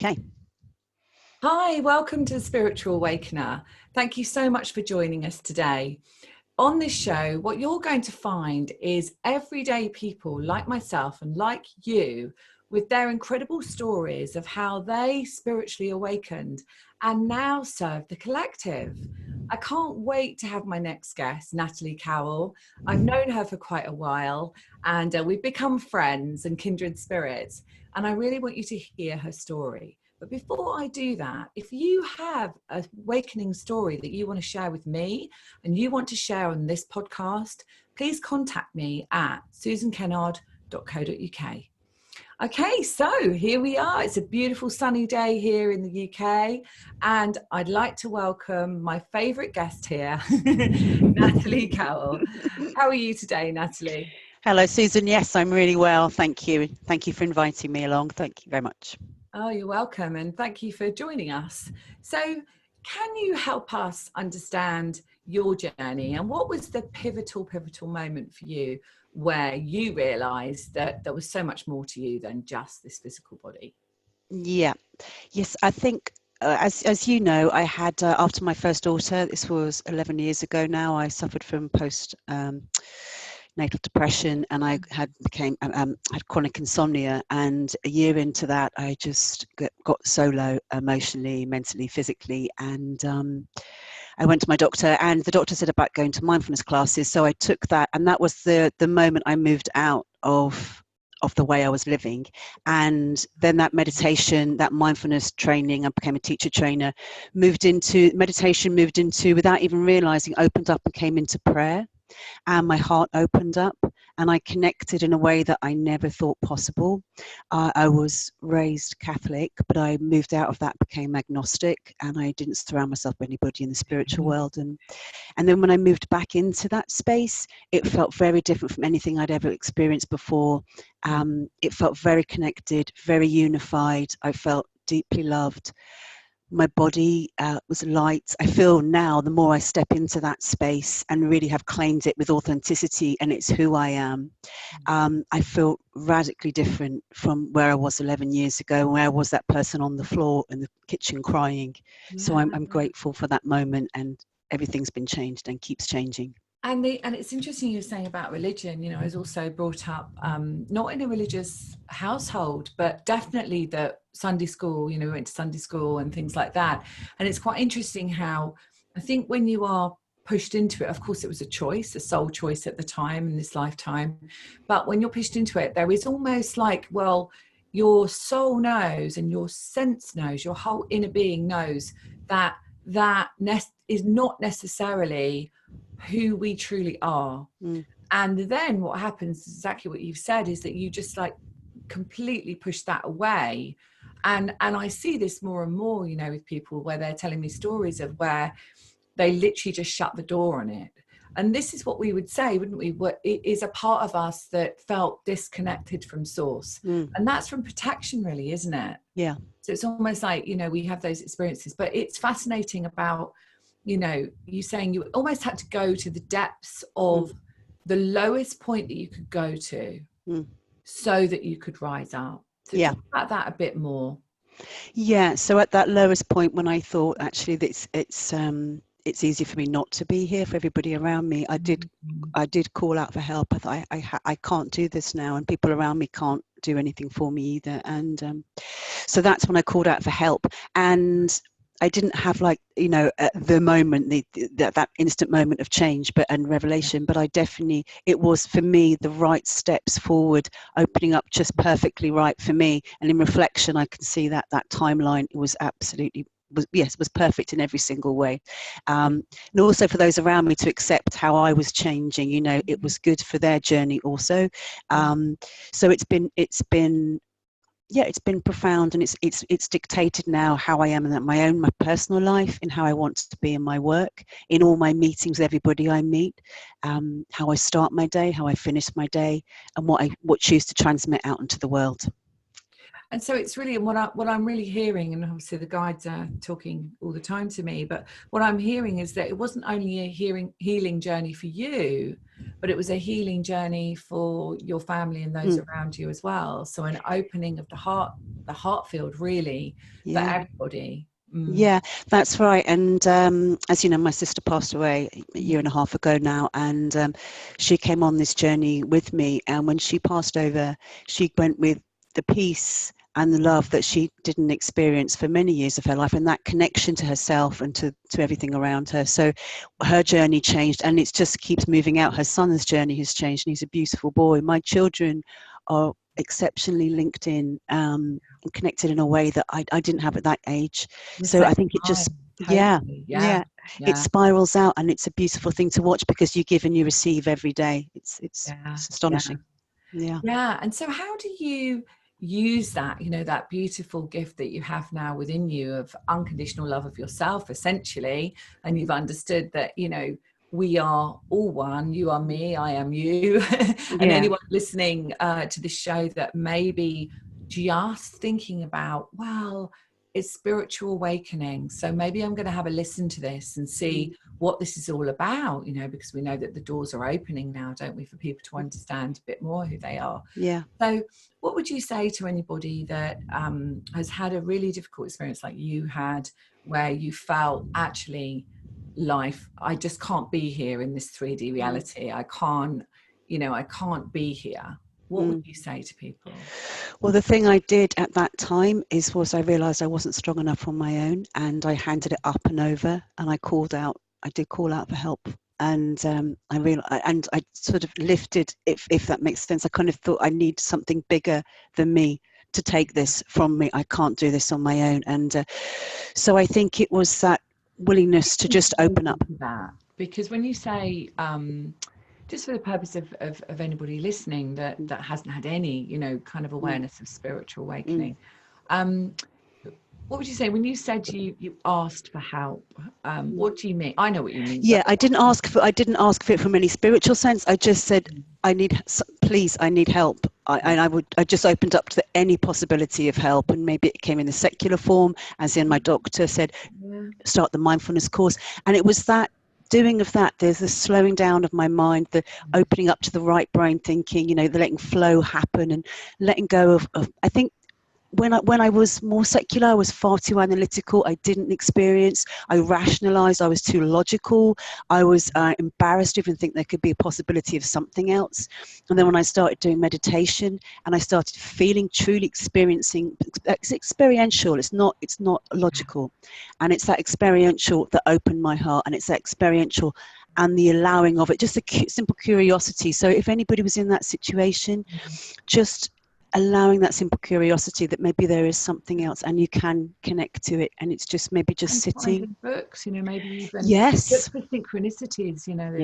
Okay. Hi, welcome to the Spiritual Awakener. Thank you so much for joining us today. On this show, what you're going to find is everyday people like myself and like you with their incredible stories of how they spiritually awakened and now serve the collective. I can't wait to have my next guest, Natalie Cowell. I've known her for quite a while and we've become friends and kindred spirits. And I really want you to hear her story. But before I do that, if you have an awakening story that you want to share with me and you want to share on this podcast, please contact me at susankennard.co.uk. Okay, so here we are. It's a beautiful sunny day here in the UK, and I'd like to welcome my favourite guest here, Natalie Cowell. How are you today, Natalie? Hello, Susan. Yes, I'm really well. Thank you. Thank you for inviting me along. Thank you very much. Oh, you're welcome. And thank you for joining us. So can you help us understand your journey and what was the pivotal moment for you where you realized that there was so much more to you than just this physical body? Yeah. Yes, I think as you know, I had after my first daughter, this was 11 years ago now, I suffered from post natal depression, and I had chronic insomnia, and a year into that I just got so low emotionally, mentally, physically, and I went to my doctor, and the doctor said about going to mindfulness classes, so I took that, and that was the moment I moved out of the way I was living. And then that meditation, that mindfulness training, I became a teacher trainer, moved into without even realizing, opened up and came into prayer. And my heart opened up and I connected in a way that I never thought possible. I was raised Catholic, but I moved out of that, became agnostic, and I didn't surround myself with anybody in the spiritual world. And then when I moved back into that space, it felt very different from anything I'd ever experienced before. It felt very connected, very unified. I felt deeply loved. My body was light. I feel now, the more I step into that space and really have claimed it with authenticity, and it's who I am, I feel radically different from where I was 11 years ago, where I was that person on the floor in the kitchen crying. Yeah. So I'm grateful for that moment, and everything's been changed and keeps changing. And it's interesting you're saying about religion. You know, I was also brought up not in a religious household, but definitely the Sunday school. You know, we went to Sunday school and things like that. And it's quite interesting how I think when you are pushed into it, of course, it was a choice, a soul choice at the time in this lifetime. But when you're pushed into it, there is almost like, well, your soul knows and your sense knows, your whole inner being knows that is not necessarily who we truly are. And then what happens is exactly what you've said, is that you just like completely push that away. And I see this more and more, you know, with people where they're telling me stories of where they literally just shut the door on it. And this is what we would say, wouldn't we? What it is a part of us that felt disconnected from source. And that's from protection, really, isn't it? Yeah. So it's almost like, you know, we have those experiences, but it's fascinating about, you know, you saying you almost had to go to the depths of the lowest point that you could go to so that you could rise up. So talk about that a bit more. Yeah. So at that lowest point, when I thought actually that it's easy for me not to be here for everybody around me, I did call out for help. I thought I can't do this now, and people around me can't do anything for me either. And so that's when I called out for help. And I didn't have, like, you know, at the moment, that instant moment of change and revelation, but I definitely, it was for me the right steps forward, opening up just perfectly right for me. And in reflection, I can see that timeline, it was absolutely, was perfect in every single way. And also for those around me to accept how I was changing, you know, it was good for their journey also. So it's been profound, and it's dictated now how I am in my personal life, in how I want to be in my work, in all my meetings with everybody I meet, how I start my day, how I finish my day, and what I choose to transmit out into the world. And so it's really, what I'm really hearing, and obviously the guides are talking all the time to me, but what I'm hearing is that it wasn't only a healing journey for you, but it was a healing journey for your family and those around you as well. So an opening of the heart field, really, for everybody. Yeah, that's right. And as you know, my sister passed away a year and a half ago now, and she came on this journey with me. And when she passed over, she went with the peace and the love that she didn't experience for many years of her life, and that connection to herself and to everything around her. So her journey changed, and it just keeps moving out. Her son's journey has changed, and he's a beautiful boy. My children are exceptionally linked in, and connected in a way that I didn't have at that age. So I think it just, it spirals out, and it's a beautiful thing to watch because you give and you receive every day. It's astonishing. Yeah. And so how do you use that, you know, that beautiful gift that you have now within you of unconditional love of yourself, essentially, and you've understood that, you know, we are all one. You are me, I am you. And anyone listening to this show that maybe just thinking about, well, it's spiritual awakening, so maybe I'm going to have a listen to this and see what this is all about, you know, because we know that the doors are opening now, don't we, for people to understand a bit more who they are. So what would you say to anybody that has had a really difficult experience like you had, where you felt, actually, life, I just can't be here in this 3D reality, I can't be here? What would you say to people? Well, the thing I did at that time was I realized I wasn't strong enough on my own, and I handed it up and over, and I did call out for help. And I realized, and I sort of lifted, if that makes sense. I kind of thought I need something bigger than me to take this from me. I can't do this on my own. And so I think it was that willingness to just open up. That, because when you say, just for the purpose of anybody listening that hasn't had any, you know, kind of awareness of spiritual awakening, what would you say when you said you asked for help? What do you mean? I know what you mean. I didn't ask for it from any spiritual sense. I just said, I need help. I just opened up to any possibility of help, and maybe it came in the secular form, as in my doctor said, start the mindfulness course. And it was that doing of that, there's the slowing down of my mind, the opening up to the right brain thinking, you know, the letting flow happen, and letting go of I think when I was more secular, I was far too analytical. I didn't experience. I rationalized. I was too logical. I was embarrassed to even think there could be a possibility of something else. And then when I started doing meditation and I started feeling, truly experiencing, it's experiential. It's not logical, and it's that experiential that opened my heart, and it's that experiential and the allowing of it, just a simple curiosity. So if anybody was in that situation, just allowing that simple curiosity that maybe there is something else and you can connect to it, and it's just maybe just sitting. Books, you know, maybe even books for synchronicities, you know.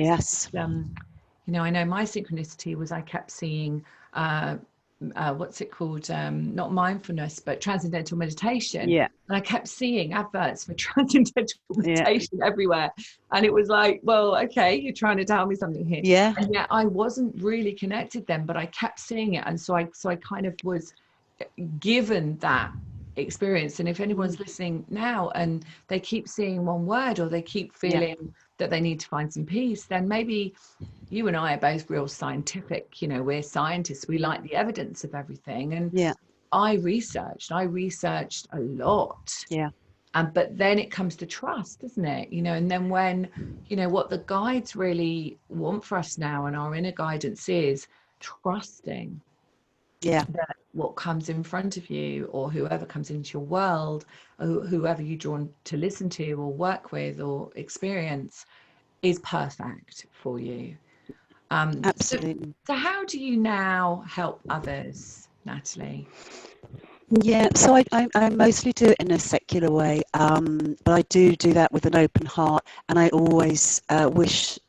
You know, I know my synchronicity was I kept seeing what's it called, not mindfulness but transcendental meditation, and I kept seeing adverts for transcendental meditation everywhere, and it was like, well, okay, you're trying to tell me something here, and yet I wasn't really connected then, but I kept seeing it, and so I kind of was given that experience. And if anyone's listening now and they keep seeing one word, or they keep feeling that they need to find some peace, then maybe you and I are both real scientific, you know, we're scientists, we like the evidence of everything. And I researched a lot. But then it comes to trust, doesn't it? You know, and then when, you know, what the guides really want for us now, and our inner guidance is trusting that what comes in front of you, or whoever comes into your world, or whoever you're drawn to listen to or work with or experience, is perfect for you. Absolutely. So how do you now help others, Natalie? So I mostly do it in a secular way, but I do that with an open heart, and I always wish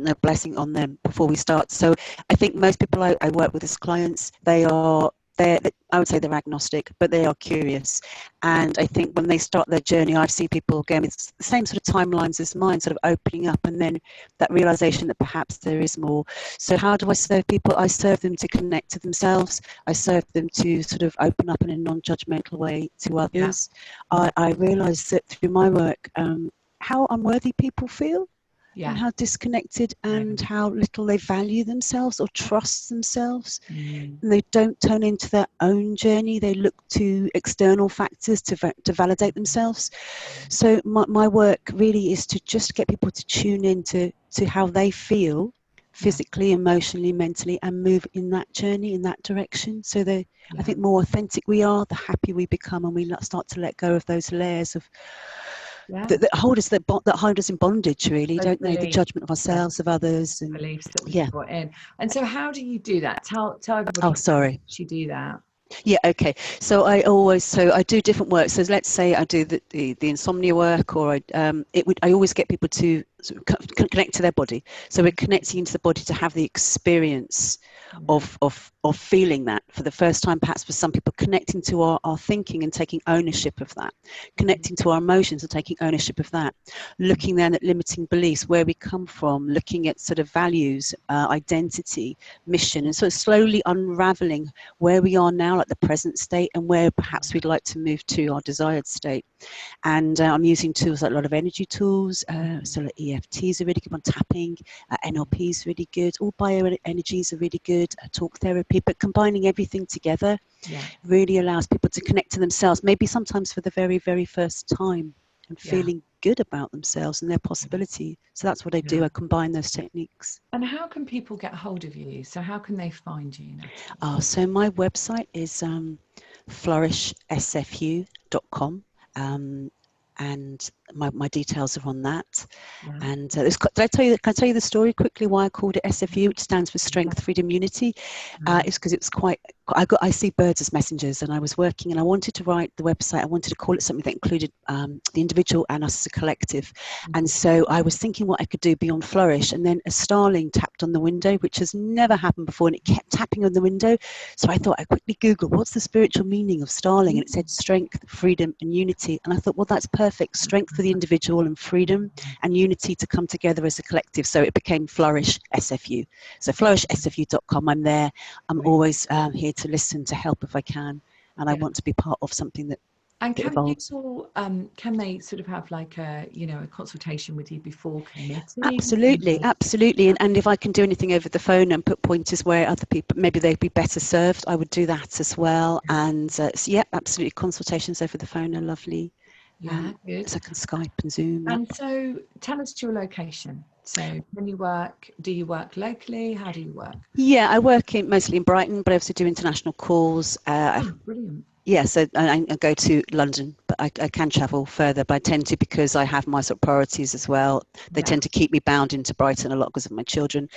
a blessing on them before we start. So I think most people I work with as clients, I would say they're agnostic, but they are curious. And I think when they start their journey, I've seen people again with the same sort of timelines as mine, sort of opening up, and then that realization that perhaps there is more. So how do I serve people? I serve them to connect to themselves. I serve them to sort of open up in a non-judgmental way to others. I realize that through my work, how unworthy people feel. Yeah. and how disconnected and how little they value themselves or trust themselves. And they don't turn into their own journey. They look to external factors to validate themselves. So my work really is to just get people to tune in to how they feel physically, emotionally, mentally, and move in that journey, in that direction. So I think more authentic we are, the happier we become, and we start to let go of those layers of that hold us in bondage, really, don't they? The judgment of ourselves, of others, and beliefs that we've brought in. And so how do you do that? Tell everybody how you do that. Yeah, okay. So I do different work. So let's say I do the insomnia work, or I always get people to sort of connect to their body. So we're connecting into the body to have the experience of feeling that for the first time, perhaps for some people, connecting to our thinking and taking ownership of that, connecting to our emotions and taking ownership of that, looking then at limiting beliefs, where we come from, looking at sort of values, identity, mission, and sort of slowly unraveling where we are now, like the present state, and where perhaps we'd like to move to our desired state. And I'm using tools like a lot of energy tools, so like EFTs are really good on tapping, NLP is really good, all bioenergies are really good, talk therapy, but combining everything together really allows people to connect to themselves, maybe sometimes for the very, very first time, and feeling good about themselves and their possibility. So that's what I do. I combine those techniques. And how can people get hold of you? So how can they find you, Natalie? So my website is flourishsfu.com. And my details are on that. And can I tell you the story quickly why I called it SFU, which stands for Strength, Freedom, Unity? It's because it's quite. I see birds as messengers, and I was working, and I wanted to write the website. I wanted to call it something that included the individual and us as a collective. And so I was thinking what I could do beyond flourish, and then a starling tapped on the window, which has never happened before, and it kept tapping on the window. So I thought I quickly Googled what's the spiritual meaning of starling, and it said strength, freedom, and unity. And I thought, well, that's perfect. Strength for the individual and freedom and unity to come together as a collective. So it became Flourish SFU. So flourishsfu.com. I'm there. I'm always here to listen, to help if I can. And I want to be part of something that evolves. People, can they sort of have like a consultation with you before committing? Absolutely. And if I can do anything over the phone and put pointers where other people, maybe they'd be better served, I would do that as well. And absolutely. Consultations over the phone are lovely. Good. So I can Skype and Zoom. And so tell us your location. So do you work locally? How do you work? Yeah, I work mostly in Brighton, but I also do international calls. Brilliant. Yeah, so I go to London, but I can travel further, but I tend to, because I have my sort of priorities as well. They tend to keep me bound into Brighton a lot because of my children.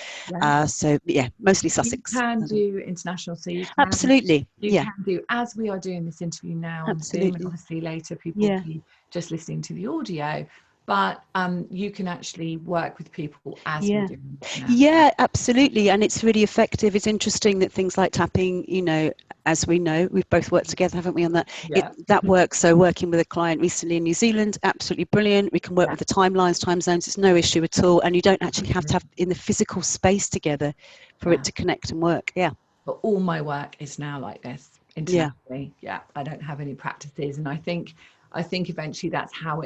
So yeah, mostly Sussex. You can do international, so you can, absolutely. You can do, as we are doing this interview now on Zoom, and obviously later people will be just listening to the audio. But you can actually work with people as we're doing this now. Yeah, absolutely. And it's really effective. It's interesting that things like tapping, as we know, we've both worked together, haven't we, on that? That works. So working with a client recently in New Zealand, absolutely brilliant. We can work with the timelines, time zones. It's no issue at all. And you don't actually have to have in the physical space together for it to connect and work. Yeah. But all my work is now like this internationally. I don't have any practices. And I think eventually that's how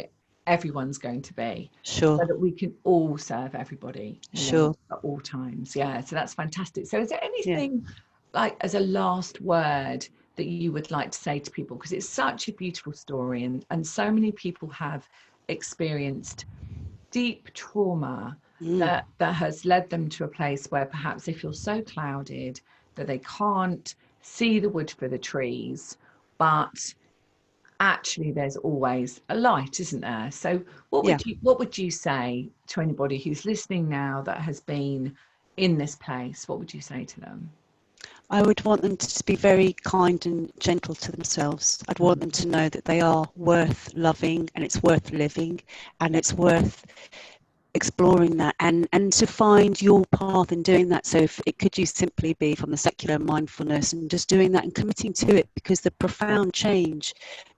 everyone's going to be, so that we can all serve everybody at all times. So that's fantastic. So is there anything like as a last word that you would like to say to people, because it's such a beautiful story, and so many people have experienced deep trauma that has led them to a place where perhaps they feel so clouded that they can't see the wood for the trees, but actually there's always a light, isn't there? So what would you say to anybody who's listening now that has been in this place? What would you say to them? I would want them to be very kind and gentle to themselves. I'd want them to know that they are worth loving, and it's worth living, and it's worth exploring that, and to find your path in doing that. So it could you simply be from the secular mindfulness and just doing that and committing to it, because the profound change,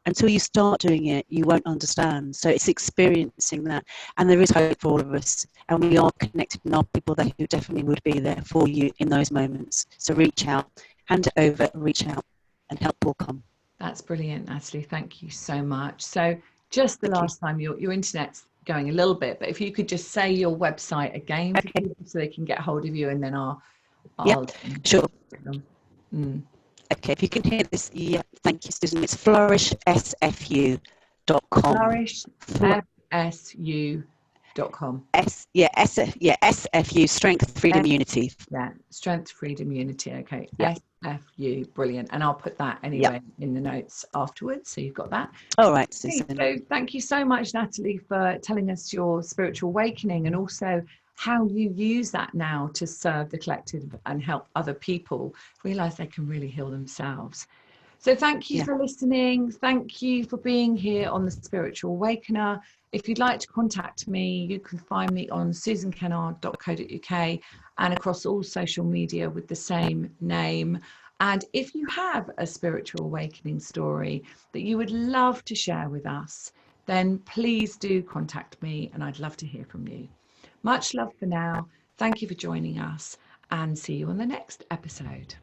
until you start doing it, you won't understand. So it's experiencing that, and there is hope for all of us, and we are connected, and are people there who definitely would be there for you in those moments. So reach out, hand it over, reach out, and help will come. That's brilliant, Natalie. Thank you so much. So just the last time, your internet's going a little bit, but if you could just say your website again for people so they can get hold of you, and then I'll sure. Mm. Okay, if you can hear this, yeah, thank you, Susan. It's flourishsfu.com. flourishfsu.com. SFU, Strength, Freedom, Unity. Yeah, Strength, Freedom, Unity. Okay, Yeah. SFU, brilliant. And I'll put that anyway in the notes afterwards, so you've got that. All right, Okay, Susan. so thank you so much, Natalie, for telling us your spiritual awakening, and also how you use that now to serve the collective and help other people realize they can really heal themselves. So thank you for listening. Thank you for being here on the Spiritual Awakener. If you'd like to contact me, you can find me on susankennard.co.uk and across all social media with the same name. And if you have a spiritual awakening story that you would love to share with us, then please do contact me, and I'd love to hear from you. Much love for now. Thank you for joining us, and see you on the next episode.